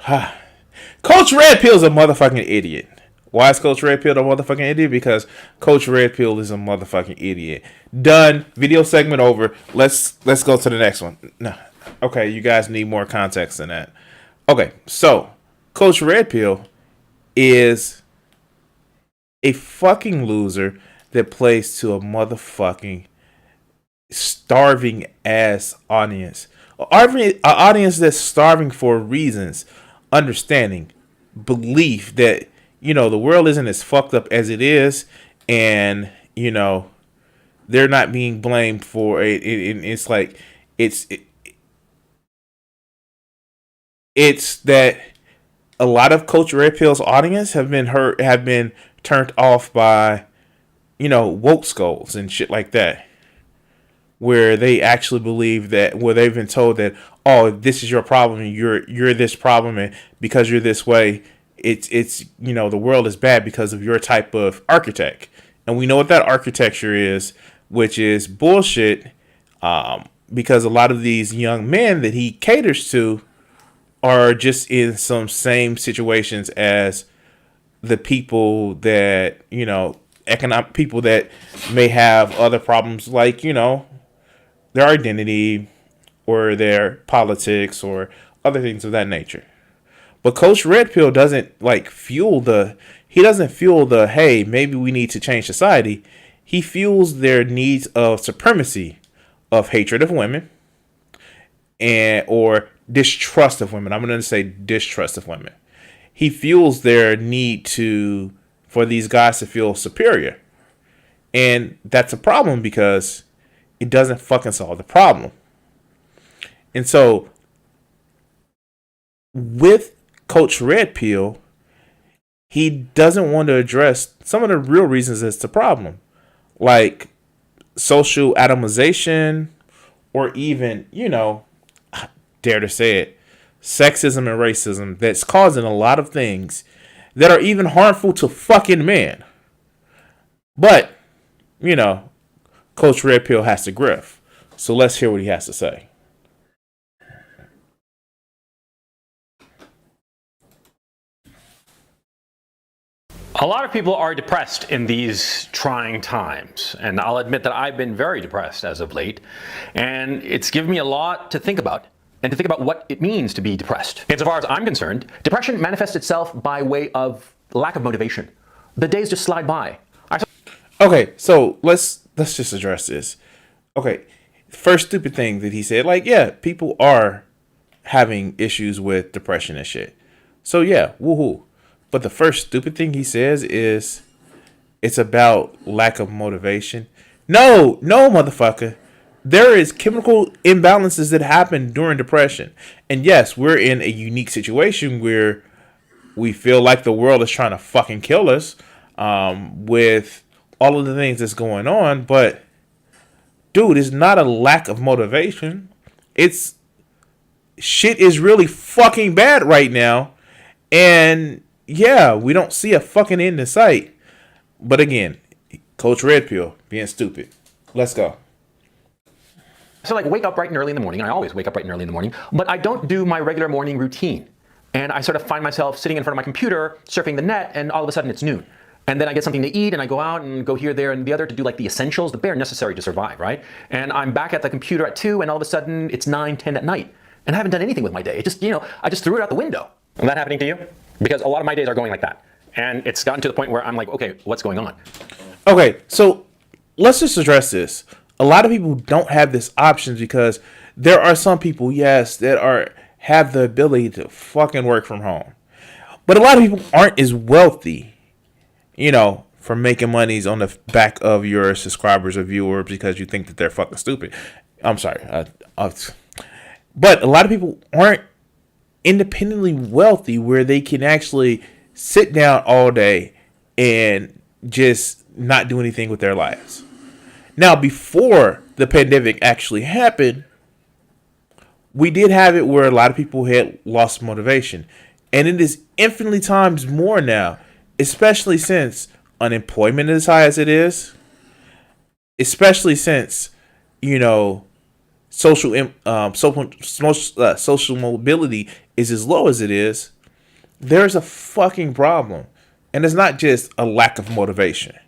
Coach Red Pill's a motherfucking idiot. Why is Coach Red Pill a motherfucking idiot? Because Coach Red Pill is a motherfucking idiot. Done. Video segment over. Let's go to the next one. No. Okay, you guys need more context than that. Okay, so Coach Red Pill is a fucking loser that plays to a motherfucking starving ass audience. An audience that's starving for reasons, understanding, belief that, the world isn't as fucked up as it is, and, they're not being blamed for it. It's like, it's that a lot of Coach Red Pill's audience have been turned off by, woke skulls and shit like that, where they actually believe that, where they've been told that, oh, this is your problem, and you're this problem, and because you're this way, it's the world is bad because of your type of architect. And we know what that architecture is, which is bullshit, because a lot of these young men that he caters to are just in some same situations as the people that, economic people that may have other problems, like, their identity or their politics or other things of that nature. But Coach Red Pill doesn't fuel the hey, maybe we need to change society. He fuels their needs of supremacy, of hatred of women, and or distrust of women. I'm going to say distrust of women. He fuels their need for these guys to feel superior. And that's a problem because it doesn't fucking solve the problem. And so with Coach Red Pill, he doesn't want to address some of the real reasons it's the problem, like social atomization, or even, dare to say it, sexism and racism that's causing a lot of things that are even harmful to fucking men. But, Coach Red Pill has to grift. So let's hear what he has to say. A lot of people are depressed in these trying times, and I'll admit that I've been very depressed as of late, and it's given me a lot to think about, and to think about what it means to be depressed. Insofar as I'm concerned, depression manifests itself by way of lack of motivation. The days just slide by. Okay, so let's just address this. Okay, first stupid thing that he said, people are having issues with depression and shit. So yeah, woohoo. But the first stupid thing he says is it's about lack of motivation. No, motherfucker. There is chemical imbalances that happen during depression. And yes, we're in a unique situation where we feel like the world is trying to fucking kill us, with all of the things that's going on. But, dude, it's not a lack of motivation. It's shit is really fucking bad right now. And yeah, we don't see a fucking end in sight. But again, Coach Red Pill being stupid. Let's go. So wake up bright and early in the morning. I always wake up bright and early in the morning, but I don't do my regular morning routine. And I sort of find myself sitting in front of my computer, surfing the net, and all of a sudden it's noon. And then I get something to eat, and I go out and go here, there, and the other to do the essentials, the bare necessary to survive, right? And I'm back at the computer at 2, and all of a sudden it's 9, 10 at night. And I haven't done anything with my day. It just, I just threw it out the window. Is that happening to you? Because a lot of my days are going like that. And it's gotten to the point where I'm like, okay, what's going on? Okay, so let's just address this. A lot of people don't have this option because there are some people, yes, that have the ability to fucking work from home. But a lot of people aren't as wealthy, for making monies on the back of your subscribers or viewers because you think that they're fucking stupid. I'm sorry. But a lot of people aren't independently wealthy where they can actually sit down all day and just not do anything with their lives. Now, before the pandemic actually happened, we did have it where a lot of people had lost motivation. And it is infinitely times more now, especially since unemployment is as high as it is, especially since, social mobility is as low as it is, there's a fucking problem. And it's not just a lack of motivation.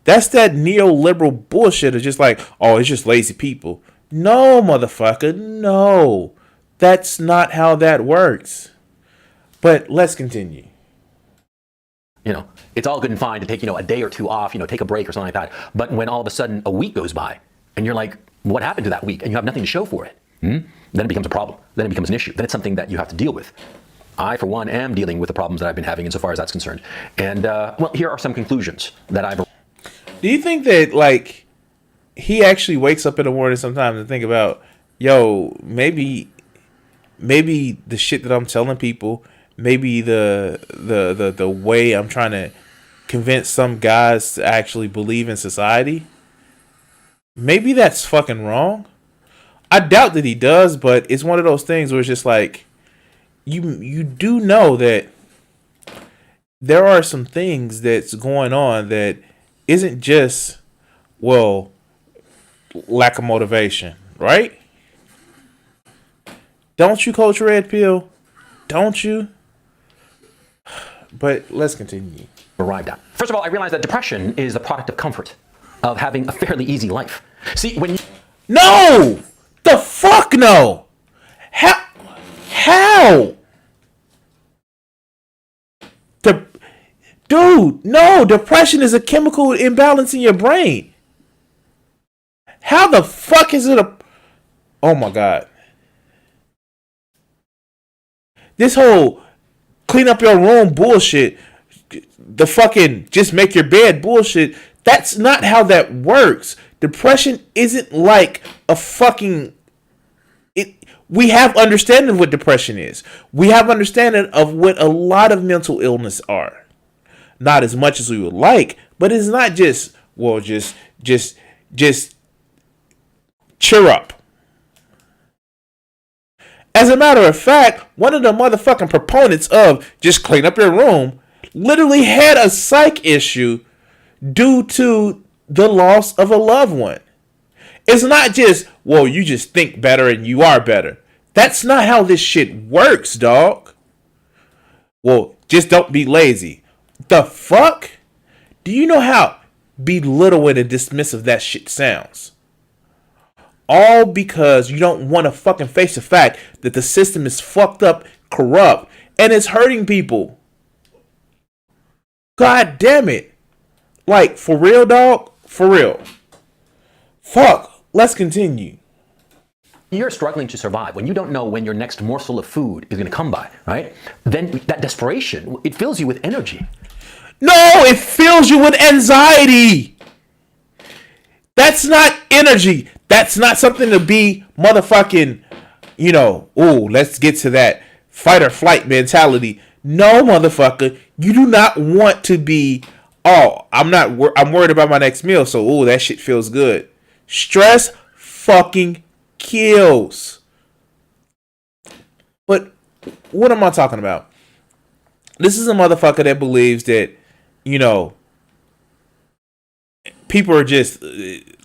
That's that neoliberal bullshit of just like, oh, it's just lazy people. No, motherfucker, no. That's not how that works. But let's continue. It's all good and fine to take, a day or two off, take a break or something like that. But when all of a sudden a week goes by and you're like, what happened to that week? And you have nothing to show for it. Then it becomes a problem. Then it becomes an issue. Then it's something that you have to deal with. I, for one, am dealing with the problems that I've been having insofar as that's concerned. And, here are some conclusions that I've... Do you think that, like, he actually wakes up in the morning sometimes and think about, yo, maybe the shit that I'm telling people, maybe the way I'm trying to convince some guys to actually believe in society, maybe that's fucking wrong? I doubt that he does, but it's one of those things where it's just like, you do know that there are some things that's going on that isn't just, well, lack of motivation, right? Don't you, Coach Red Pill? Don't you? But let's continue. Arrived at. First of all, I realized that depression is a product of comfort, of having a fairly easy life. See, when you... No! The fuck no! How? Dude, no, depression is a chemical imbalance in your brain. How the fuck is it oh my god. This whole clean up your room bullshit, the fucking just make your bed bullshit, that's not how that works. Depression isn't like a fucking... We have understanding of what depression is. We have understanding of what a lot of mental illness are. Not as much as we would like, but it's not just, well, just cheer up. As a matter of fact, one of the motherfucking proponents of just clean up your room literally had a psych issue due to the loss of a loved one. It's not just, well, you just think better and you are better. That's not how this shit works, dog. Well, just don't be lazy. The fuck? Do you know how belittling and dismissive that shit sounds? All because you don't want to fucking face the fact that the system is fucked up, corrupt, and it's hurting people. God damn it. Like, for real, dog? For real. Fuck. Let's continue. You're struggling to survive, when you don't know when your next morsel of food is going to come by, right? Then that desperation, it fills you with energy. No, it fills you with anxiety. That's not energy. That's not something to be motherfucking, let's get to that fight or flight mentality. No, motherfucker, you do not want to be, I'm worried about my next meal, so, that shit feels good. Stress fucking kills. But what am I talking about? This is a motherfucker that believes that, people are just,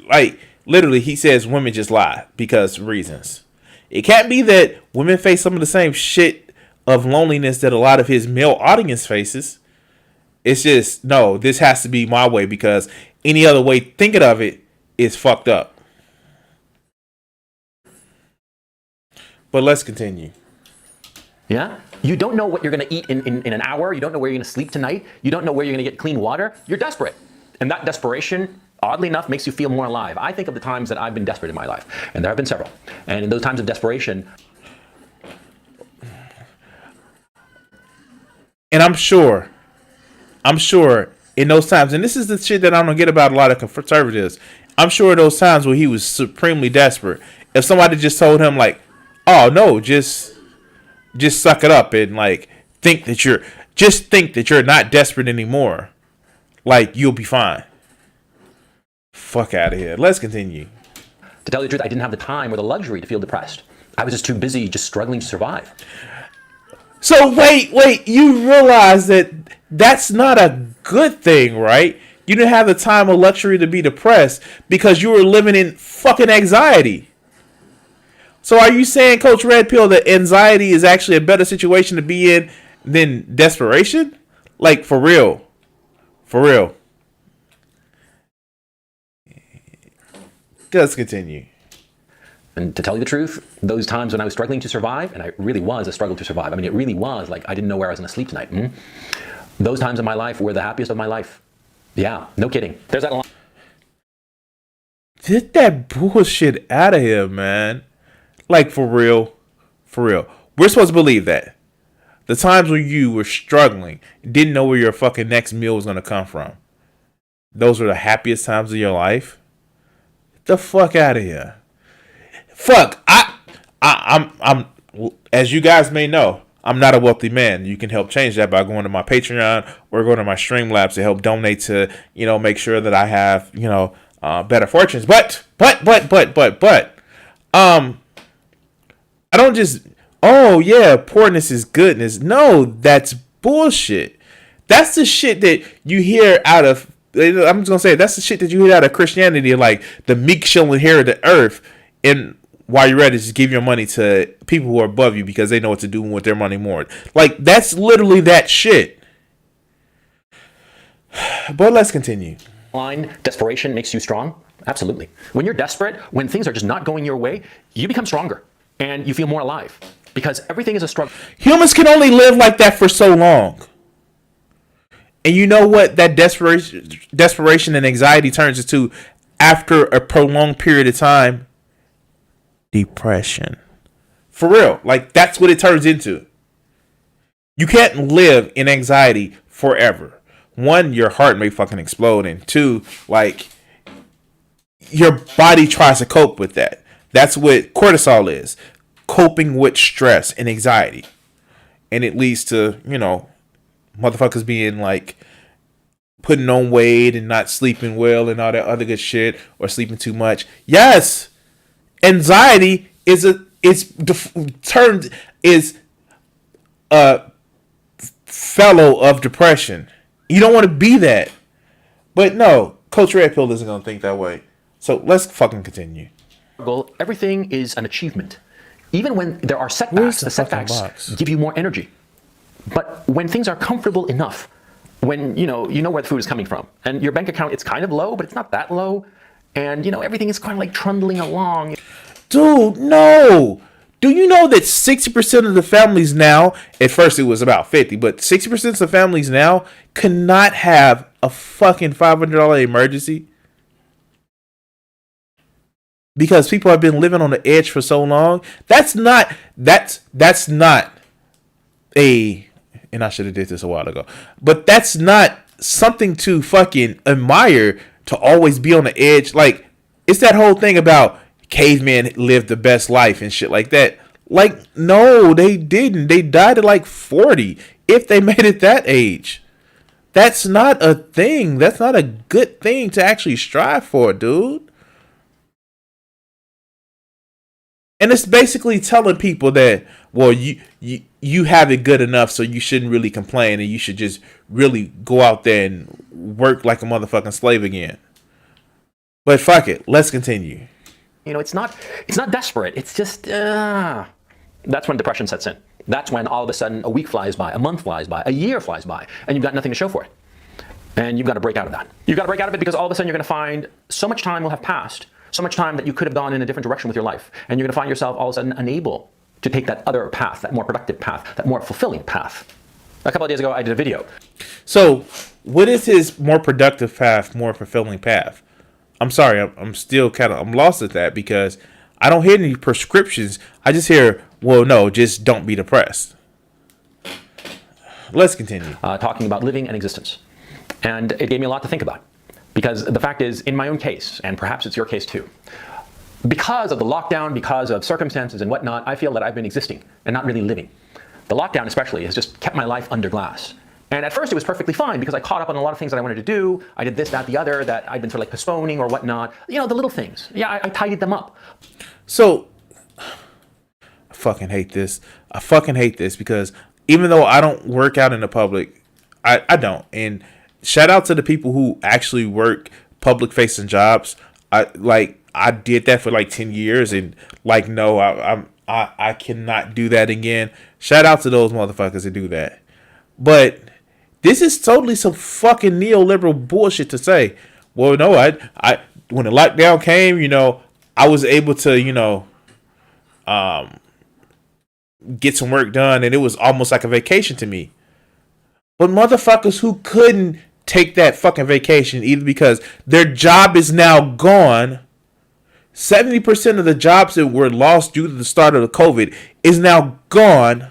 like, literally, he says women just lie because reasons. It can't be that women face some of the same shit of loneliness that a lot of his male audience faces. It's just, no, this has to be my way because any other way thinking of it is fucked up. But let's continue. Yeah? You don't know what you're going to eat in an hour. You don't know where you're going to sleep tonight. You don't know where you're going to get clean water. You're desperate. And that desperation, oddly enough, makes you feel more alive. I think of the times that I've been desperate in my life, and there have been several. And in those times of desperation... And I'm sure in those times, and this is the shit that I don't get about a lot of conservatives, I'm sure in those times where he was supremely desperate, if somebody just told him, like, oh, no, just suck it up and, like, think that you're not desperate anymore, like, you'll be fine. Fuck out of here. Let's continue. To tell you the truth, I didn't have the time or the luxury to feel depressed. I was just too busy just struggling to survive. So wait, you realize that that's not a good thing, right? You didn't have the time or luxury to be depressed because you were living in fucking anxiety. So are you saying, Coach Red Pill, that anxiety is actually a better situation to be in than desperation? Like, for real. For real. Let's continue. And to tell you the truth, those times when I was struggling to survive, and I really was a struggle to survive. I mean, it really was like I didn't know where I was going to sleep tonight. Those times in my life were the happiest of my life. Yeah, no kidding. There's that line. Get that bullshit out of here, man. Like, for real. For real. We're supposed to believe that. The times when you were struggling, didn't know where your fucking next meal was going to come from, those were the happiest times of your life? Get the fuck out of here. Fuck. I'm as you guys may know, I'm not a wealthy man. You can help change that by going to my Patreon or going to my Streamlabs to help donate to, make sure that I have, better fortunes. But, I don't just, oh yeah, poorness is goodness. No, that's bullshit. That's the shit that you hear out of, I'm just gonna say, that's the shit that you hear out of Christianity, like the meek shall inherit the earth. And while you're at it, just give your money to people who are above you because they know what to do with their money more. Like, that's literally that shit. But let's continue. Desperation makes you strong. Absolutely. When you're desperate, when things are just not going your way, you become stronger and you feel more alive because everything is a struggle. Humans can only live like that for so long. And you know what that desperation and anxiety turns into after a prolonged period of time? Depression. For real. Like, that's what it turns into. You can't live in anxiety forever. One, your heart may fucking explode. And two, like, your body tries to cope with that. That's what cortisol is. Coping with stress and anxiety. And it leads to, motherfuckers being like putting on weight and not sleeping well and all that other good shit, or sleeping too much. Yes, anxiety is a fellow of depression. You don't want to be that. But no, Coach Red Pill isn't gonna think that way. So let's fucking continue. Everything is an achievement. Even when there are setbacks, the setbacks give you more energy. But when things are comfortable enough, when you know where the food is coming from, and your bank account, it's kind of low, but it's not that low, and everything is kind of like trundling along. Dude, no. Do you know that 60% of the families now, at first it was about 50, but 60% of the families now cannot have a fucking $500 emergency? Because people have been living on the edge for so long. That's not a, and I should have did this a while ago, but that's not something to fucking admire, to always be on the edge. Like, it's that whole thing about cavemen lived the best life and shit like that. Like, no, they didn't. They died at like 40, if they made it that age. That's not a thing. That's not a good thing to actually strive for, dude. And it's basically telling people that, well, you have it good enough, so you shouldn't really complain, and you should just really go out there and work like a motherfucking slave again. But fuck it, let's continue. It's not desperate. It's just that's when depression sets in. That's when all of a sudden a week flies by, a month flies by, a year flies by, and you've got nothing to show for it. And you've got to break out of that. You've got to break out of it because all of a sudden you're going to find so much time will have passed, so much time that you could have gone in a different direction with your life, and you're going to find yourself all of a sudden unable to take that other path, that more productive path, that more fulfilling path. A couple of days ago, I did a video. So, what is his more productive path, more fulfilling path? I'm sorry, I'm still I'm lost at that, because I don't hear any prescriptions. I just hear, well, no, just don't be depressed. Let's continue. Talking about living and existence. And it gave me a lot to think about. Because the fact is, in my own case, and perhaps it's your case too, because of the lockdown, because of circumstances and whatnot, I feel that I've been existing and not really living. The lockdown especially has just kept my life under glass. And at first it was perfectly fine because I caught up on a lot of things that I wanted to do. I did this, that, the other that I'd been sort of like postponing or whatnot. The little things. Yeah, I tidied them up. So, I fucking hate this. I fucking hate this because even though I don't work out in the public, I don't. And shout out to the people who actually work public facing jobs. I did that for like 10 years, and like, no, I cannot do that again. Shout out to those motherfuckers that do that. But this is totally some fucking neoliberal bullshit to say. Well, no, I when the lockdown came, I was able to, get some work done, and it was almost like a vacation to me. But motherfuckers who couldn't take that fucking vacation, either because their job is now gone, 70% of the jobs that were lost due to the start of the COVID is now gone,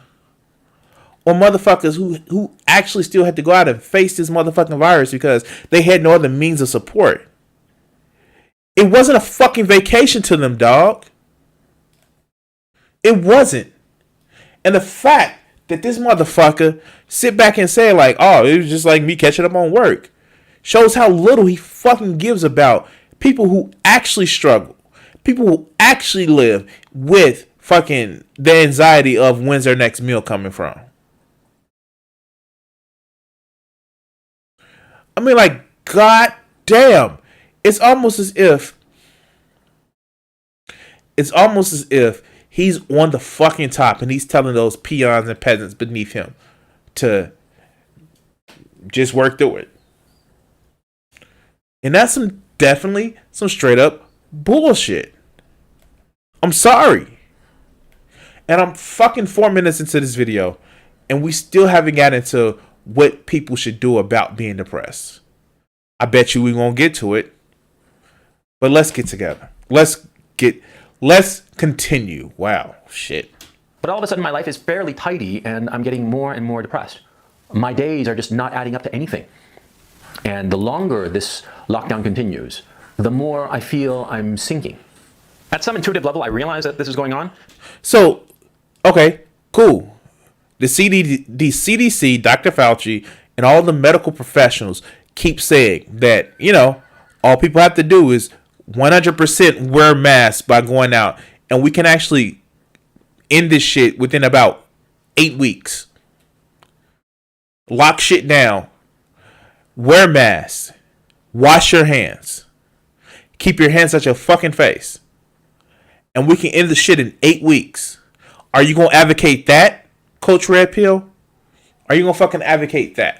or motherfuckers who actually still had to go out and face this motherfucking virus because they had no other means of support. It wasn't a fucking vacation to them, dog. It wasn't. And the fact that this motherfucker sit back and say like, oh, it was just like me catching up on work, shows how little he fucking gives about people who actually struggle, people who actually live with fucking the anxiety of when's their next meal coming from. I mean, like, god damn. It's almost as if he's on the fucking top and he's telling those peons and peasants beneath him to just work through it. And that's definitely some straight up bullshit. I'm sorry. And I'm fucking 4 minutes into this video, and we still haven't gotten into what people should do about being depressed. I bet you we won't get to it. But let's get together. Let's continue. Wow, shit. But all of a sudden my life is fairly tidy and I'm getting more and more depressed. My days are just not adding up to anything. And the longer this lockdown continues, the more I feel I'm sinking. At some intuitive level, I realize that this is going on. So, okay, cool. The CDC, Dr. Fauci, and all the medical professionals keep saying that, all people have to do is 100% wear masks by going out, and we can actually end this shit within about 8 weeks. Lock shit down. Wear masks. Wash your hands. Keep your hands at your fucking face. And we can end the shit in 8 weeks. Are you going to advocate that, Coach Red Pill? Are you going to fucking advocate that?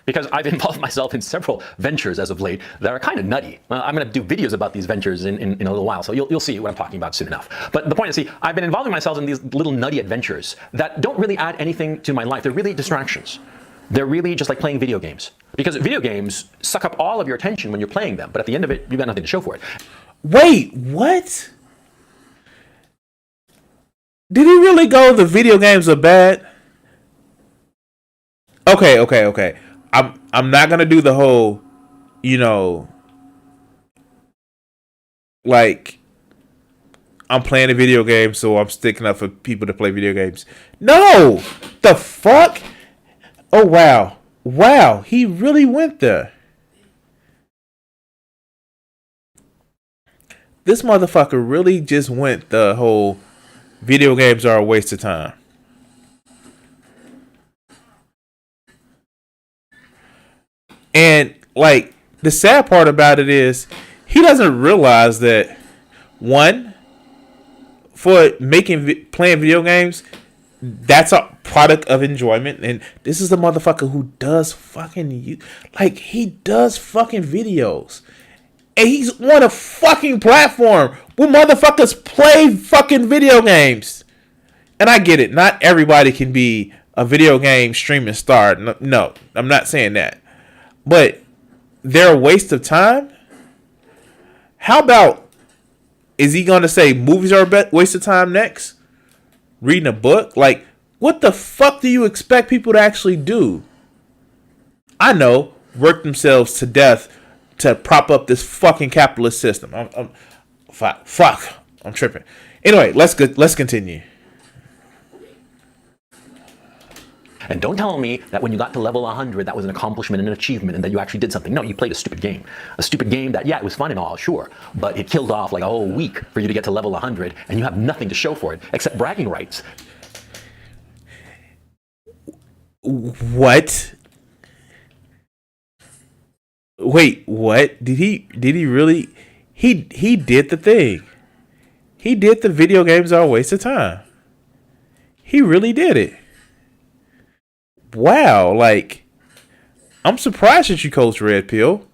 Because I've involved myself in several ventures as of late that are kind of nutty. I'm going to do videos about these ventures in a little while, so you'll see what I'm talking about soon enough. But the point is, see, I've been involving myself in these little nutty adventures that don't really add anything to my life. They're really distractions. They're really just like playing video games. Because video games suck up all of your attention when you're playing them, but at the end of it, you've got nothing to show for it. Wait, what? Did he really go, the video games are bad? Okay. I'm not gonna do the whole, like, I'm playing a video game, so I'm sticking up for people to play video games. No! The fuck? Oh, wow, he really went there. This motherfucker really just went the whole video games are a waste of time. And, like, the sad part about it is he doesn't realize that, one, for playing video games, that's a product of enjoyment. And this is the motherfucker who does he does fucking videos. And he's on a fucking platform where motherfuckers play fucking video games. And I get it. Not everybody can be a video game streaming star. No, I'm not saying that. But they're a waste of time? How about, is he going to say movies are a waste of time next? Reading a book? Like, what the fuck do you expect people to actually do? I know, work themselves to death to prop up this fucking capitalist system. I'm tripping. Anyway, let's continue. And don't tell me that when you got to level 100, that was an accomplishment and an achievement and that you actually did something. No, you played a stupid game. A stupid game that, yeah, it was fun and all, sure, but it killed off like a whole week for you to get to level 100, and you have nothing to show for it except bragging rights. What? Wait, what? Did he really he did the thing. He did the video games are a waste of time. He really did it. Wow, like I'm surprised that you coach Red Pill.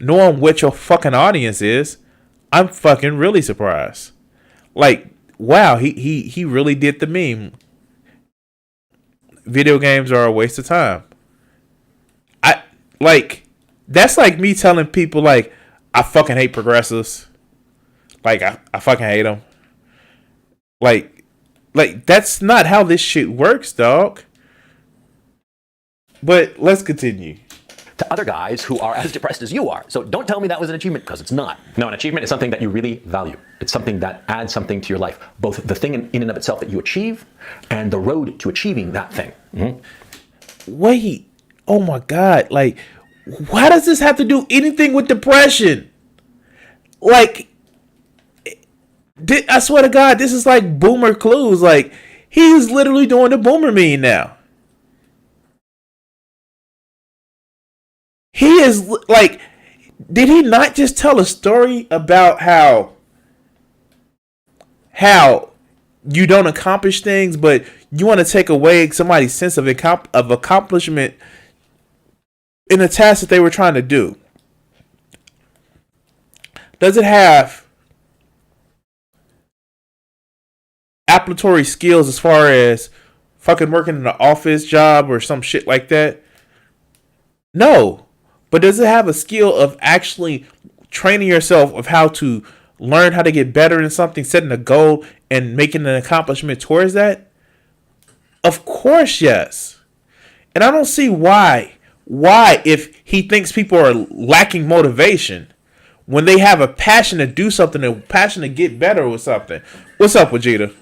Knowing what your fucking audience is, I'm fucking really surprised. Like, wow, he really did the meme. Video games are a waste of time. I like that's like me telling people like I fucking hate progressives. Like I fucking hate them. Like that's not how this shit works, dog. But let's continue. To other guys who are as depressed as you are. So don't tell me that was an achievement, because it's not. No, an achievement is something that you really value. It's something that adds something to your life, both the thing in and of itself that you achieve and the road to achieving that thing. Wait, oh my god, like why does this have to do anything with depression? Like I swear to God, this is like boomer clues. Like he's literally doing the boomer meme now. He is like, did he not just tell a story about how you don't accomplish things, but you want to take away somebody's sense of accomplishment in a task that they were trying to do? Does it have applicatory skills as far as fucking working in an office job or some shit like that? No. But does it have a skill of actually training yourself of how to learn how to get better in something, setting a goal and making an accomplishment towards that? Of course, yes. And I don't see why if he thinks people are lacking motivation when they have a passion to do something, a passion to get better with something. What's up, Vegeta?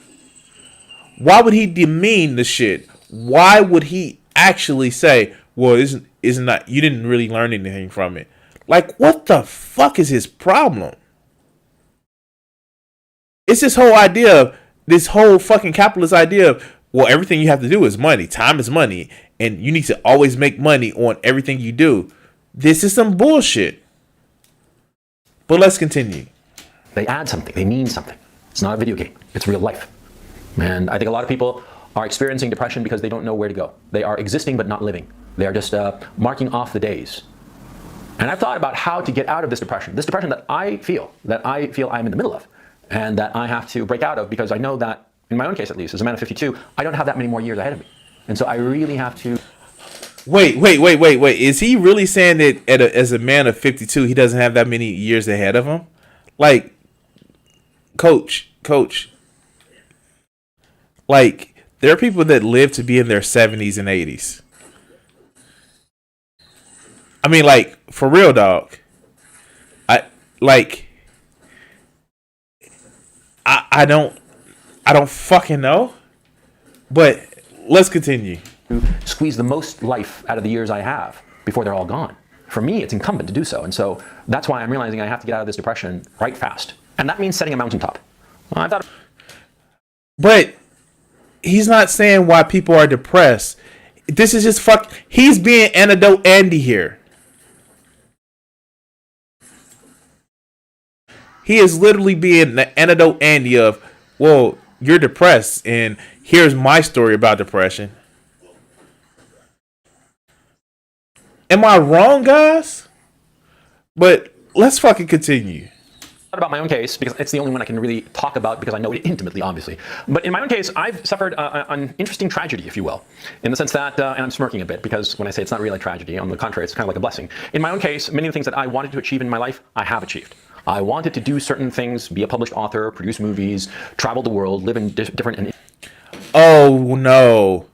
Why would he demean the shit? Why would he actually say, well, isn't not, you didn't really learn anything from it? Like, what the fuck is his problem? It's this whole fucking capitalist idea of, well, everything you have to do is money. Time is money. And you need to always make money on everything you do. This is some bullshit. But let's continue. They add something. They mean something. It's not a video game. It's real life. And I think a lot of people are experiencing depression because they don't know where to go. They are existing but not living. They are just marking off the days. And I've thought about how to get out of this depression that I feel I'm in the middle of, and that I have to break out of, because I know that, in my own case at least, as a man of 52, I don't have that many more years ahead of me. And so I really have to... Wait. Is he really saying that as a man of 52, he doesn't have that many years ahead of him? Like, coach. Like, there are people that live to be in their 70s and 80s. I mean, like, for real, dog. I don't fucking know. But let's continue. To squeeze the most life out of the years I have before they're all gone. For me, it's incumbent to do so. And so that's why I'm realizing I have to get out of this depression right fast. And that means setting a mountaintop. But he's not saying why people are depressed. This is just he's being antidote Andy here. He is literally being the antidote Andy of, well, you're depressed, and here's my story about depression. Am I wrong, guys? But let's fucking continue. About my own case, because it's the only one I can really talk about, because I know it intimately, obviously. But in my own case, I've suffered an interesting tragedy, if you will, in the sense that, and I'm smirking a bit, because when I say it's not really a tragedy, on the contrary, it's kind of like a blessing. In my own case, many of the things that I wanted to achieve in my life, I have achieved. I wanted to do certain things, be a published author, produce movies, travel the world, live in different... Oh, no.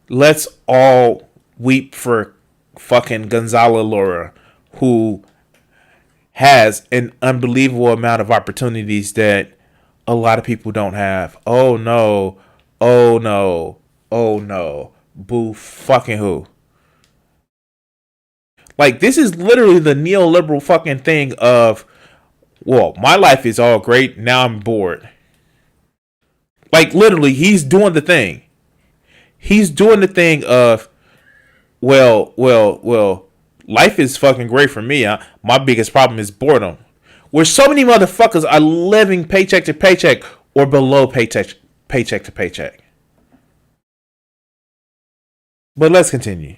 Let's all weep for fucking Gonzalo Laura, who has an unbelievable amount of opportunities that a lot of people don't have. Oh no. Oh no. Oh no. Boo fucking who. Like, this is literally the neoliberal fucking thing of, well, my life is all great, now I'm bored. Like, literally, he's doing the thing. He's doing the thing of, well, Life is fucking great for me. My biggest problem is boredom. Where so many motherfuckers are living paycheck to paycheck or below paycheck to paycheck. But let's continue.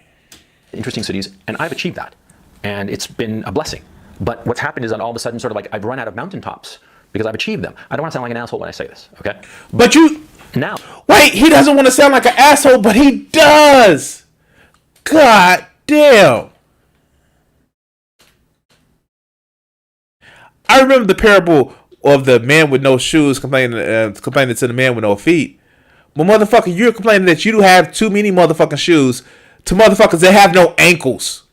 Interesting cities, and I've achieved that. And it's been a blessing. But what's happened is that all of a sudden, sort of like, I've run out of mountaintops because I've achieved them. I don't want to sound like an asshole when I say this, okay? But you... Now... Wait, he doesn't want to sound like an asshole, but he does! God damn. I remember the parable of the man with no shoes complaining to the man with no feet. But motherfucker, you're complaining that you have too many motherfucking shoes to motherfuckers that have no ankles.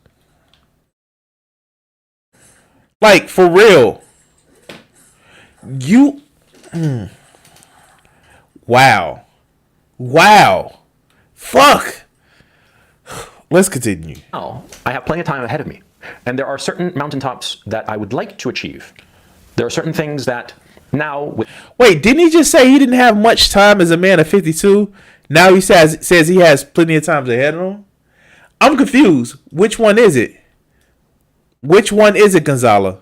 Like, for real. You... Wow. Wow. Fuck. Let's continue. Now, I have plenty of time ahead of me. And there are certain mountaintops that I would like to achieve. There are certain things that now... Wait, didn't he just say he didn't have much time as a man of 52? Now he says he has plenty of time ahead of him? I'm confused. Which one is it? Which one is it, Gonzalo?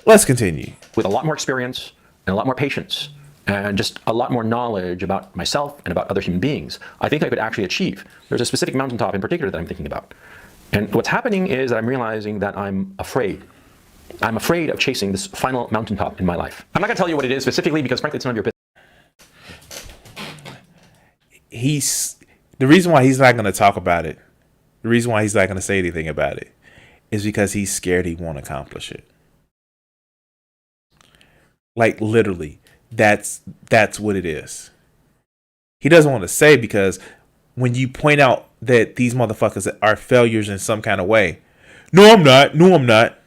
Let's continue. With a lot more experience and a lot more patience and just a lot more knowledge about myself and about other human beings, I think I could actually achieve. There's a specific mountaintop in particular that I'm thinking about. And what's happening is that I'm realizing that I'm afraid. I'm afraid of chasing this final mountaintop in my life. I'm not going to tell you what it is specifically because frankly it's none of your business. The reason why he's not going to talk about it, the reason why he's not going to say anything about it, is because he's scared he won't accomplish it. Like, literally, that's what it is. He doesn't want to say because when you point out that these motherfuckers are failures in some kind of way, no, I'm not. No, I'm not.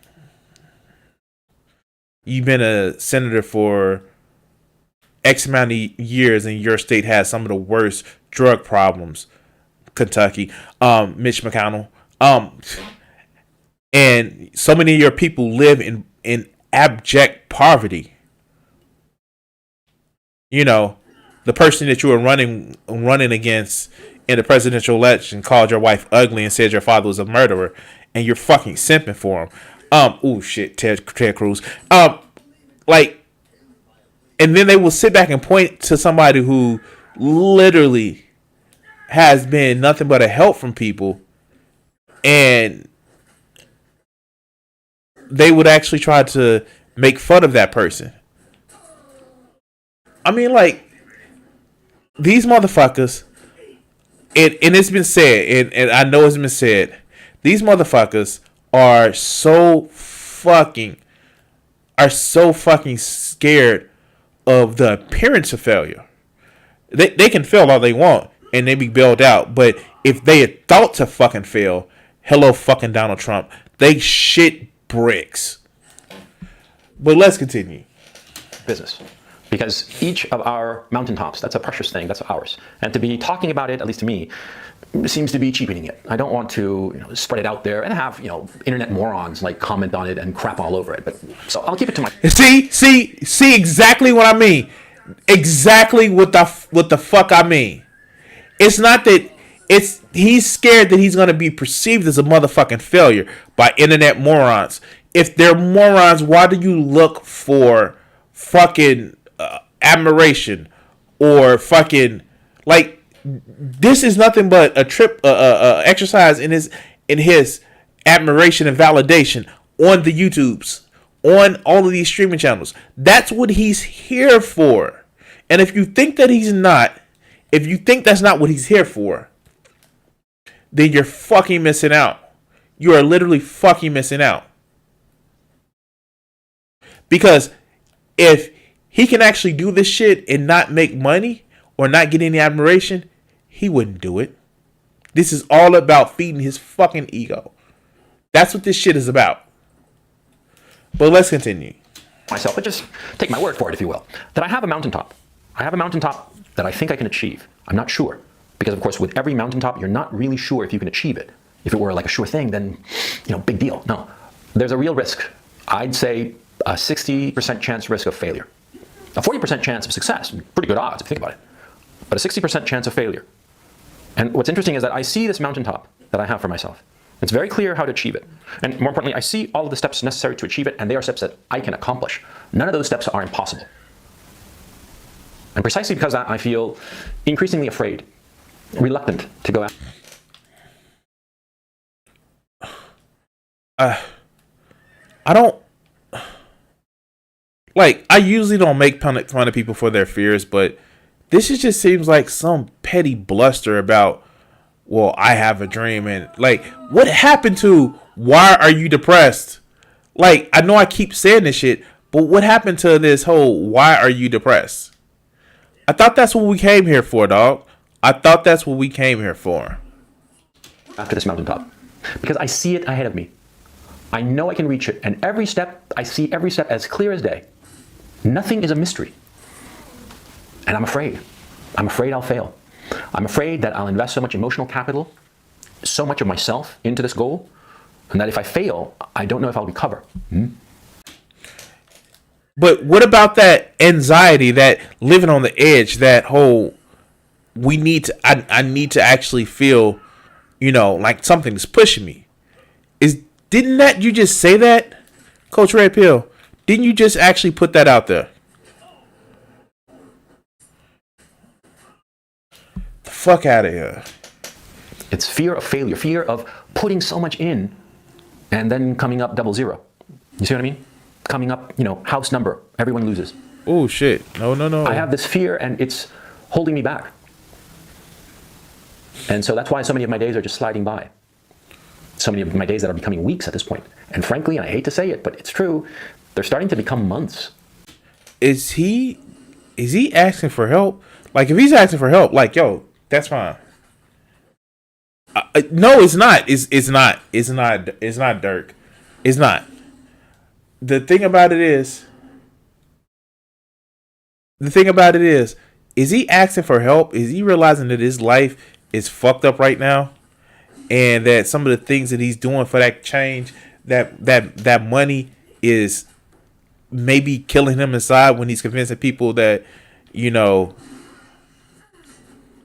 You've been a senator for X amount of years and your state has some of the worst drug problems. Kentucky, Mitch McConnell, and so many of your people live in abject poverty. You know, the person that you were running against in the presidential election called your wife ugly and said your father was a murderer, and you're fucking simping for him. Oh shit, Ted Cruz. Like, and then they will sit back and point to somebody who literally has been nothing but a help from people, and they would actually try to make fun of that person. I mean, like, these motherfuckers, and it's been said, and I know it's been said, these motherfuckers are so fucking scared of the appearance of failure. They can fail all they want, and they be bailed out, but if they had thought to fucking fail, hello fucking Donald Trump, they shit bricks. But let's continue. Business. Because each of our mountaintops, that's a precious thing, that's ours. And to be talking about it, at least to me, seems to be cheapening it. I don't want to spread it out there and have internet morons like comment on it and crap all over it. But so I'll keep it to my... See exactly what I mean. Exactly what the fuck I mean. It's not that he's scared that he's going to be perceived as a motherfucking failure by internet morons. If they're morons, why do you look for fucking admiration or fucking, like, this is nothing but a exercise in his admiration and validation on the YouTubes, on all of these streaming channels. That's what he's here for. And if you think that if you think that's not what he's here for, then you're fucking missing out. You are literally fucking missing out. Because if he can actually do this shit and not make money or not get any admiration, he wouldn't do it. This is all about feeding his fucking ego. That's what this shit is about. But let's continue. Myself, but just take my word for it, if you will, that I have a mountaintop. I have a mountaintop that I think I can achieve. I'm not sure. Because, of course, with every mountaintop, you're not really sure if you can achieve it. If it were like a sure thing, then, big deal. No. There's a real risk. I'd say a 60% chance risk of failure. A 40% chance of success. Pretty good odds if you think about it. But a 60% chance of failure. And what's interesting is that I see this mountaintop that I have for myself. It's very clear how to achieve it. And more importantly, I see all of the steps necessary to achieve it, and they are steps that I can accomplish. None of those steps are impossible. And precisely because of that, I feel increasingly afraid, reluctant to go out. I don't like. I usually don't make fun of people for their fears, but this just seems like some petty bluster about, well, I have a dream, and like, what happened to why are you depressed? Like, I know I keep saying this shit, but what happened to this whole why are you depressed? I thought that's what we came here for, dog. I thought that's what we came here for. After this mountaintop, because I see it ahead of me. I know I can reach it, and every step, I see every step as clear as day. Nothing is a mystery. And I'm afraid. I'm afraid I'll fail. I'm afraid that I'll invest so much emotional capital, so much of myself into this goal, and that if I fail, I don't know if I'll recover. But what about that anxiety, that living on the edge, that whole, we need to, I need to actually feel, like something's pushing me. Didn't that you just say that, Coach Red Pill? Didn't you just actually put that out there? The fuck out of here. It's fear of failure, fear of putting so much in and then coming up 00. You see what I mean? Coming up, house number, everyone loses. Oh shit. No. I have this fear and it's holding me back. And so that's why so many of my days are just sliding by. So many of my days that are becoming weeks at this point. And frankly, and I hate to say it, but it's true, they're starting to become months. Is he asking for help? Like, if he's asking for help, like, yo, that's fine. No, it's not. It's not. It's not Dirk. It's not. The thing about it is, is he asking for help? Is he realizing that his life is fucked up right now? And that some of the things that he's doing for that change, that money is maybe killing him inside when he's convincing people that,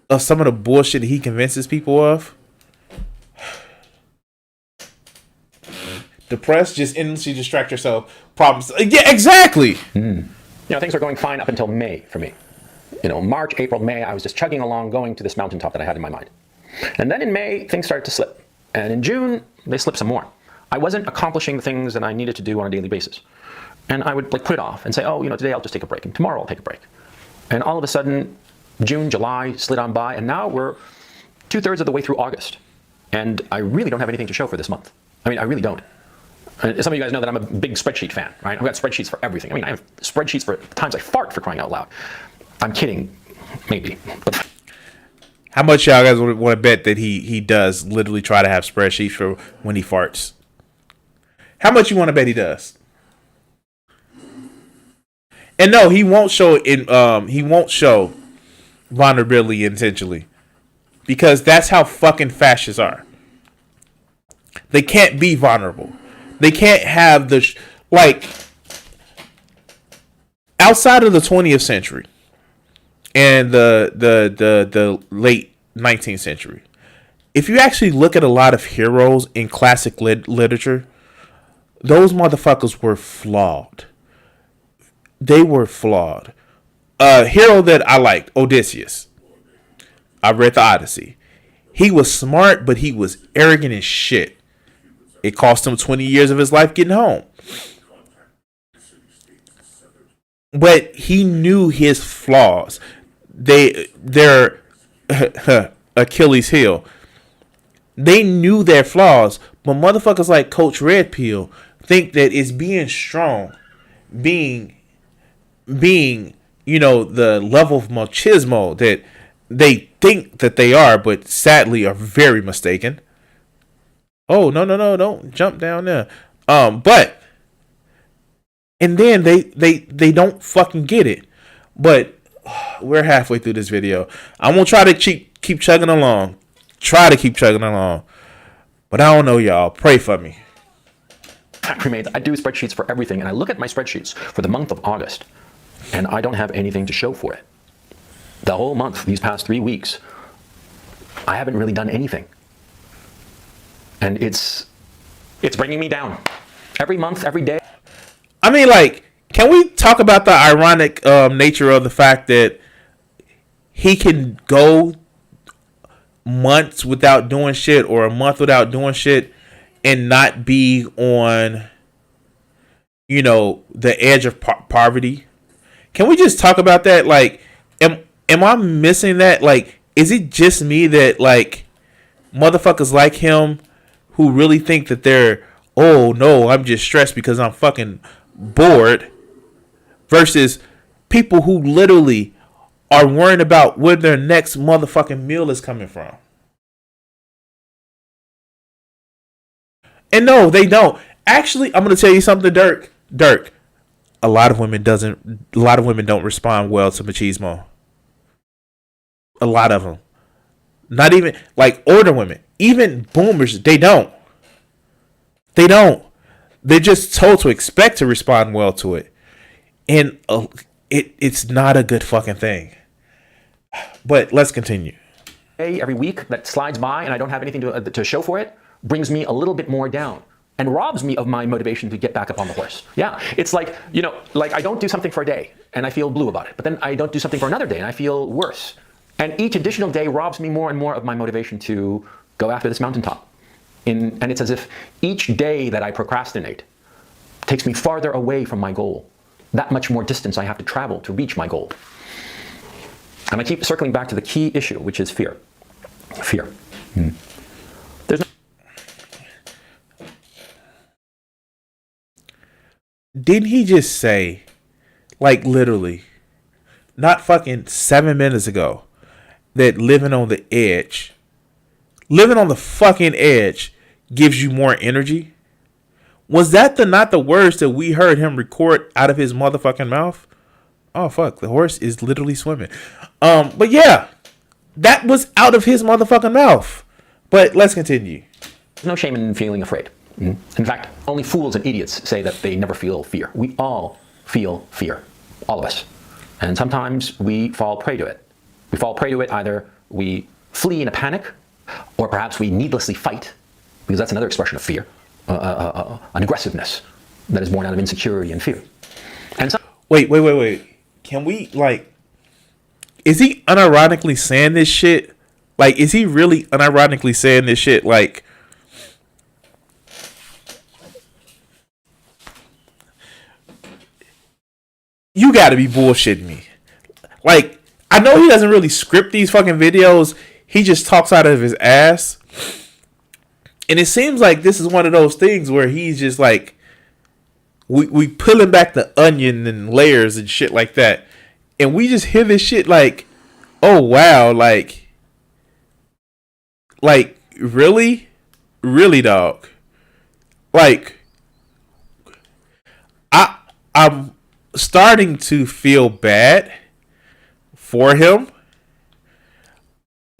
of some of the bullshit that he convinces people of. Depressed, just endlessly distract yourself. Problems. Yeah, exactly. Things are going fine up until May for me. March, April, May, I was just chugging along, going to this mountaintop that I had in my mind. And then in May, things started to slip. And in June, they slipped some more. I wasn't accomplishing the things that I needed to do on a daily basis. And I would put it off and say, today I'll just take a break, and tomorrow I'll take a break. And all of a sudden, June, July slid on by, and now we're 2/3 of the way through August. And I really don't have anything to show for this month. I mean, I really don't. And some of you guys know that I'm a big spreadsheet fan, right? I've got spreadsheets for everything. I mean, I have spreadsheets for times I fart, for crying out loud. I'm kidding, maybe. But how much y'all guys want to bet that he does literally try to have spreadsheets for when he farts? How much you want to bet he does? And no, he won't show vulnerability intentionally, because that's how fucking fascists are. They can't be vulnerable. They can't have the outside of the 20th century and the late 19th century. If you actually look at a lot of heroes in classic literature, those motherfuckers were flawed. They were flawed. A hero that I liked, Odysseus. I read the Odyssey. He was smart, but he was arrogant as shit. It cost him 20 years of his life getting home. But he knew his flaws. They're Achilles' heel. They knew their flaws, but motherfuckers like Coach Red Pill think that it's being strong, being the level of machismo that they think that they are, but sadly are very mistaken. Oh, no, don't jump down there. But and then they don't fucking get it. But we're halfway through this video. I'm gonna try to keep chugging along. But I don't know, y'all. Pray for me. I do spreadsheets for everything, and I look at my spreadsheets for the month of August, and I don't have anything to show for it. The whole month, these past 3 weeks, I haven't really done anything. and it's bringing me down every month, every day. I mean, like, can we talk about the ironic nature of the fact that he can go months without doing shit or a month without doing shit and not be on, you know, the edge of poverty? Can we just talk about that? Like, am I missing that? Like, is it just me that, like, motherfuckers like him who really think that they're, oh no, I'm just stressed because I'm fucking bored, versus people who literally are worrying about where their next motherfucking meal is coming from? And no, they don't. Actually, I'm gonna tell you something, Dirk. Dirk, a lot of women don't respond well to machismo. A lot of them. Not even like older women, even boomers. They don't. They don't. They're just told to expect to respond well to it, and it's not a good fucking thing. But let's continue. Every week that slides by and I don't have anything to show for it brings me a little bit more down and robs me of my motivation to get back up on the horse. Yeah, it's like, you know, like I don't do something for a day and I feel blue about it, but then I don't do something for another day and I feel worse. And each additional day robs me more and more of my motivation to go after this mountaintop. And it's as if each day that I procrastinate takes me farther away from my goal. That much more distance I have to travel to reach my goal. And I keep circling back to the key issue, which is fear. Fear. There's no... Didn't he just say, like literally, not fucking 7 minutes ago, that living on the fucking edge gives you more energy? Was that not the words that we heard him record out of his motherfucking mouth? Oh fuck, the horse is literally swimming. But yeah, that was out of his motherfucking mouth. But let's continue. There's no shame in feeling afraid. In fact, only fools and idiots say that they never feel fear. We all feel fear, all of us. And sometimes we fall prey to it. We fall prey to it, either we flee in a panic, or perhaps we needlessly fight, because that's another expression of fear, an aggressiveness that is born out of insecurity and fear. And Wait. Can we, like, is he unironically saying this shit? Like, is he really unironically saying this shit? Like, you gotta be bullshitting me. Like, I know he doesn't really script these fucking videos. He just talks out of his ass. And it seems like this is one of those things where he's just like, we peeling back the onion and layers and shit like that. And we just hear this shit like, oh wow, like really? Really, dog? Like, I'm starting to feel bad for him.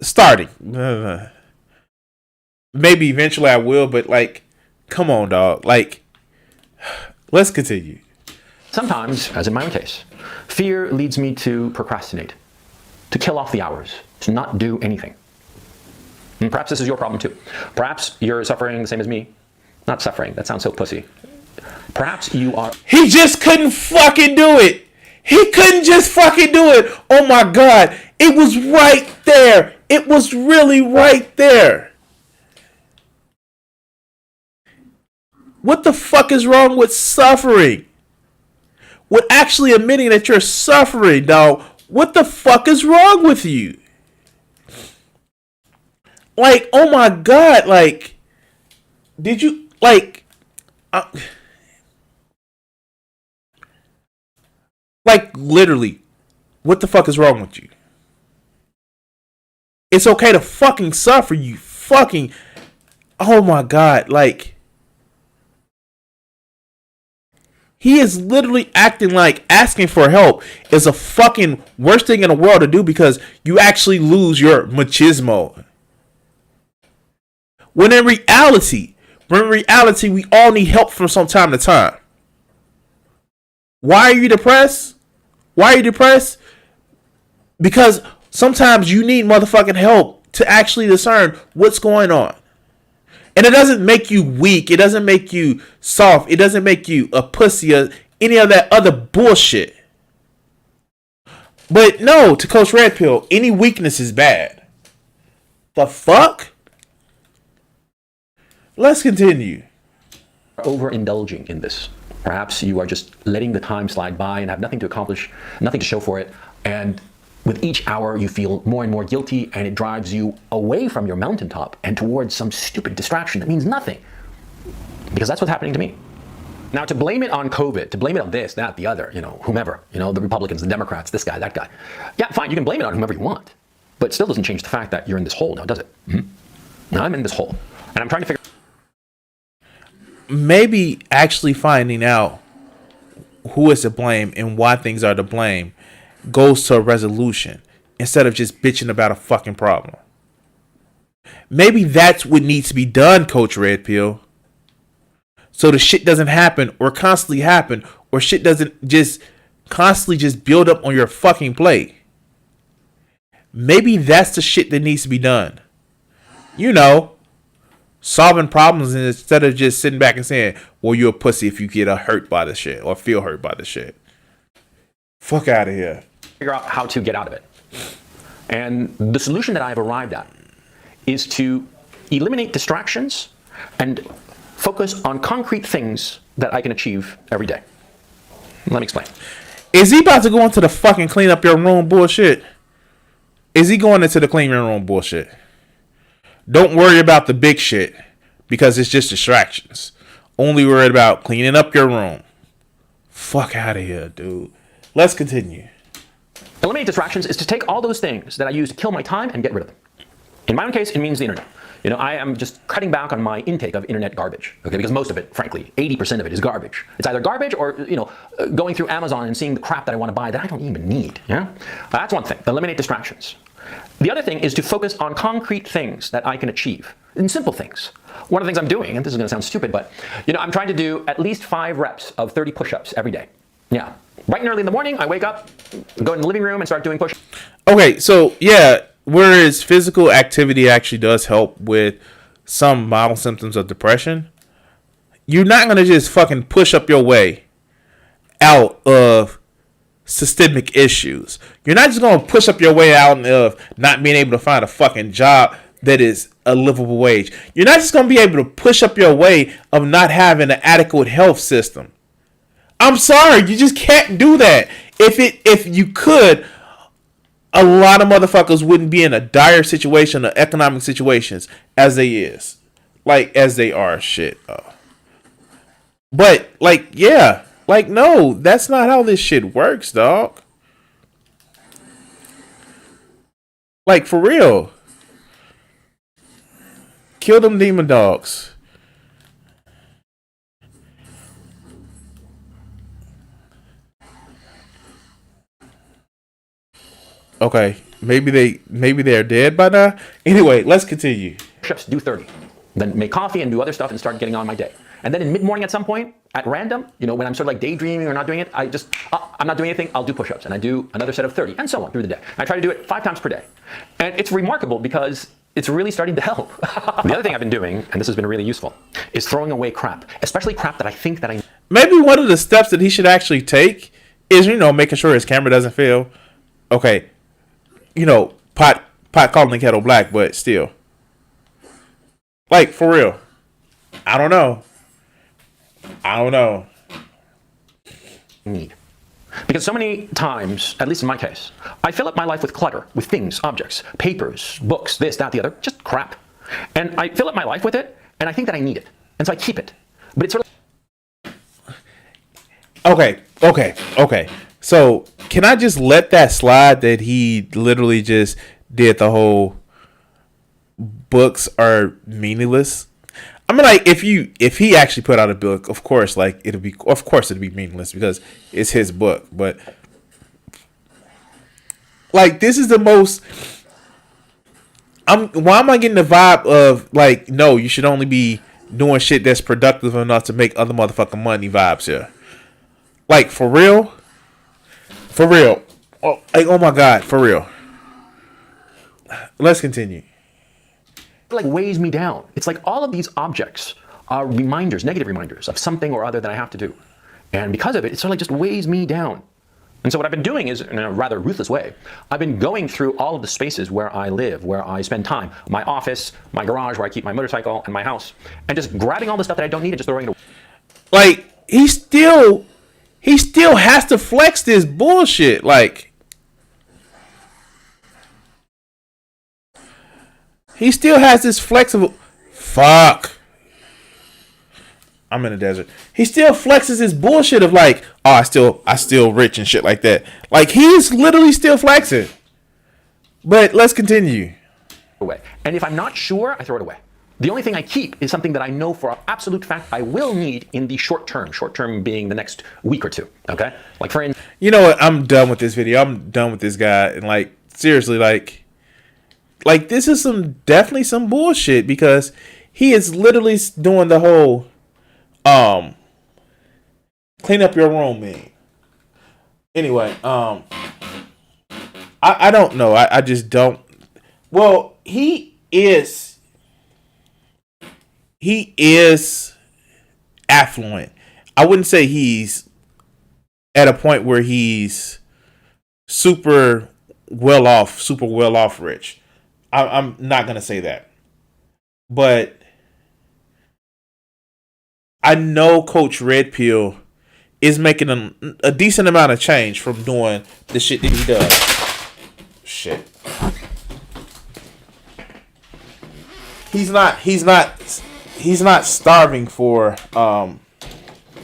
Starting. Maybe eventually I will, but like, come on, dog. Like, let's continue. sometimes, as in my own case, fear leads me to procrastinate, to kill off the hours, to not do anything. And perhaps this is your problem too. Perhaps you're suffering the same as me. Not suffering, that sounds so pussy. Perhaps you are... He just couldn't fucking do it. He couldn't just fucking do it. Oh my God. It was right there. It was really right there. What the fuck is wrong with suffering? With actually admitting that you're suffering, dog. What the fuck is wrong with you? Like, oh my God, like, did you, like, literally, what the fuck is wrong with you? It's okay to fucking suffer, you fucking, oh my God, like, he is literally acting like asking for help is a fucking worst thing in the world to do because you actually lose your machismo. When in reality, we all need help from some time to time. Why are you depressed? Why are you depressed? Because sometimes you need motherfucking help to actually discern what's going on. And it doesn't make you weak. It doesn't make you soft. It doesn't make you a pussy or any of that other bullshit. But no, to Coach Red Pill, any weakness is bad. The fuck? Let's continue. Overindulging in this. Perhaps you are just letting the time slide by and have nothing to accomplish, nothing to show for it. And with each hour, you feel more and more guilty, and it drives you away from your mountaintop and towards some stupid distraction that means nothing. Because that's what's happening to me. Now, to blame it on COVID, to blame it on this, that, the other, whomever, the Republicans, the Democrats, this guy, that guy. Yeah, fine, you can blame it on whomever you want. But it still doesn't change the fact that you're in this hole now, does it? Mm-hmm. Now I'm in this hole. And I'm trying to figure maybe actually finding out who is to blame and why things are to blame goes to a resolution instead of just bitching about a fucking problem. Maybe that's what needs to be done, Coach Red Pill. So the shit doesn't happen or constantly happen, or shit doesn't just constantly just build up on your fucking plate. Maybe that's the shit that needs to be done. Solving problems instead of just sitting back and saying, well, you're a pussy if you get hurt by the shit or feel hurt by the shit. Fuck out of here. Figure out how to get out of it. And the solution that I've arrived at is to eliminate distractions and focus on concrete things that I can achieve every day. Let me explain. Is he about to go into the fucking clean up your room bullshit? Is he going into the clean your room bullshit? Don't worry about the big shit because it's just distractions. Only worried about cleaning up your room. Fuck out of here, dude. Let's continue. Eliminate distractions is to take all those things that I use to kill my time and get rid of them. In my own case, it means the internet. I am just cutting back on my intake of internet garbage, okay? Because most of it, frankly, 80% of it is garbage. It's either garbage or, going through Amazon and seeing the crap that I want to buy that I don't even need, yeah? That's one thing, eliminate distractions. The other thing is to focus on concrete things that I can achieve, and simple things. One of the things I'm doing, and this is gonna sound stupid, but, I'm trying to do at least 5 reps of 30 push-ups every day. Yeah, bright and early in the morning, I wake up, go in the living room and start doing push-ups. Okay, so, yeah. Whereas physical activity actually does help with some mild symptoms of depression, you're not going to just fucking push up your way out of systemic issues. You're not just going to push up your way out of not being able to find a fucking job that is a livable wage. You're not just going to be able to push up your way of not having an adequate health system. I'm sorry, you just can't do that. If you could, a lot of motherfuckers wouldn't be in a dire situation or economic situations as they are. Shit. But, no, that's not how this shit works, dog. For real. Kill them demon dogs. Okay, maybe they're dead by now. Anyway, let's continue. Push-ups, do 30. Then make coffee and do other stuff and start getting on my day. And then in mid-morning at some point, at random, when I'm sort of like daydreaming or not doing it, I'm not doing anything, I'll do push-ups. And I do another set of 30 and so on through the day. And I try to do it 5 times per day. And it's remarkable because it's really starting to help. The other thing I've been doing, and this has been really useful, is throwing away crap. Especially crap that I think that I... Maybe one of the steps that he should actually take is, making sure his camera doesn't fail. Okay. Pot calling the kettle black, but still. For real. I don't know. Need. Because so many times, at least in my case, I fill up my life with clutter, with things, objects, papers, books, this, that, the other, just crap. And I fill up my life with it, and I think that I need it. And so I keep it. But it's sort of... Okay. So, can I just let that slide that he literally just did the whole books are meaningless? I mean, if he actually put out a book, of course it'd be meaningless because it's his book. But this is the most. Why am I getting the vibe of no, you should only be doing shit that's productive enough to make other motherfucking money vibes here. For real. Oh my God, for real. Let's continue. like weighs me down. It's like all of these objects are reminders, negative reminders of something or other that I have to do. And because of it, it sort of like just weighs me down. And so what I've been doing is, in a rather ruthless way, I've been going through all of the spaces where I live, where I spend time, my office, my garage where I keep my motorcycle, and my house, and just grabbing all the stuff that I don't need and just throwing it away. Like, he still has to flex this bullshit. Like, he still has this flexible. Fuck. I'm in the desert. He still flexes his bullshit of like, oh, I still rich and shit like that. Like, he's literally still flexing. But let's continue. Away. And if I'm not sure, I throw it away. The only thing I keep is something that I know for an absolute fact I will need in the short term. Short term being the next week or two. Okay? Like for instance, you know what? I'm done with this video. I'm done with this guy. And like, seriously, like this is definitely some bullshit, because he is literally doing the whole clean up your room meme. Anyway, I don't know. I just don't. Well, he is affluent. I wouldn't say he's at a point where he's super well off rich. I'm not gonna say that, but I know Coach Red Pill is making a decent amount of change from doing the shit that he does. Shit. He's not starving for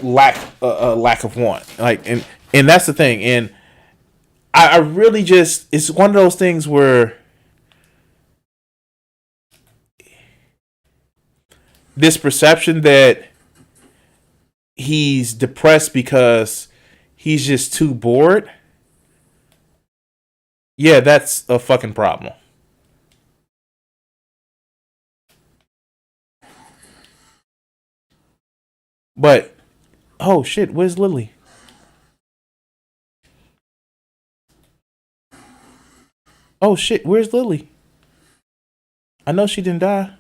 lack of want. Like, and that's the thing. And I really just, it's one of those things where this perception that he's depressed because he's just too bored. Yeah, that's a fucking problem. But, oh shit, where's Lily? Oh shit, where's Lily? I know she didn't die.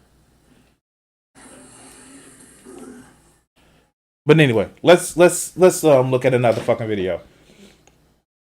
But anyway, let's look at another fucking video.